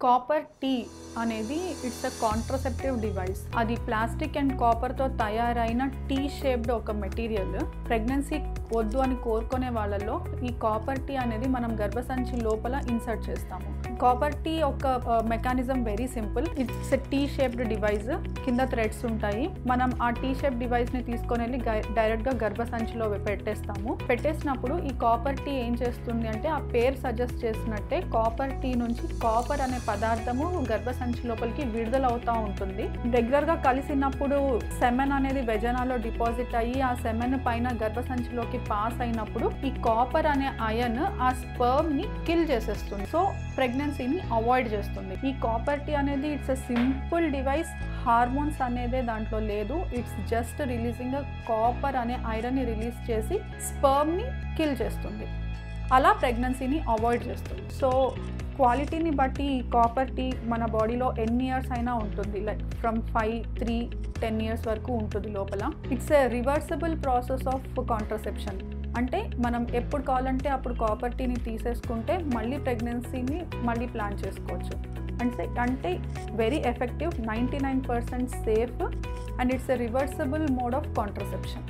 Copper tea అనేది it's a contraceptive device. అది plastic and కాపర్తో తయారైన టీ షేప్డ్ ఒక మెటీరియల్. ప్రెగ్నెన్సీ వద్దు అని కోరుకునే వాళ్ళలో ఈ కాపర్ టీ అనేది మనం గర్భసంచి లోపల ఇన్సర్ట్ చేస్తాము. కాపర్ టీ ఒక mechanism very simple. It's a T shaped device. కింద థ్రెడ్స్ ఉంటాయి. మనం ఆ టీ షేప్ డివైస్ని తీసుకొని వెళ్ళి డైరెక్ట్గా గర్భసంచిలో పెట్టేస్తాము. పెట్టేసినప్పుడు ఈ కాపర్ టీ ఏం చేస్తుంది అంటే, ఆ పేరు సజెస్ట్ చేసినట్టే కాపర్ టీ నుంచి కాపర్ అనే పదార్థము గర్భసంచి లోపలికి విడుదల అవుతూ ఉంటుంది. రెగ్యులర్గా కలిసినప్పుడు సెమెన్ అనేది వెజనాలో డిపాజిట్ అయ్యి ఆ సెమెన్ పైన గర్భసంచిలోకి పాస్ అయినప్పుడు ఈ కాపర్ అనే అయన్ ఆ స్పర్మ్ ని కిల్ చేసేస్తుంది. సో ప్రెగ్నెన్సీని అవాయిడ్ చేస్తుంది. ఈ కాపర్ టీ అనేది it's a simple device. Hormones అనేదే దాంట్లో లేదు. ఇట్స్ జస్ట్ రిలీజింగ్ కాపర్ అనే ఐరన్ని రిలీజ్ చేసి స్పర్మ్ని కిల్ చేస్తుంది. అలా ప్రెగ్నెన్సీని అవాయిడ్ చేస్తుంది. సో క్వాలిటీని బట్టి కాపర్ టీ మన బాడీలో ఎన్ని ఇయర్స్ అయినా ఉంటుంది. లైక్ ఫ్రమ్ 5, 3, 10 ఇయర్స్ వరకు ఉంటుంది లోపల. It's a reversible process of contraception. అంటే మనం ఎప్పుడు కావాలంటే అప్పుడు కాపర్ టీని తీసేసుకుంటే మళ్ళీ ప్రెగ్నెన్సీని మళ్ళీ ప్లాన్ చేసుకోవచ్చు. అంటే very effective, 99% safe, and it's a reversible mode of contraception.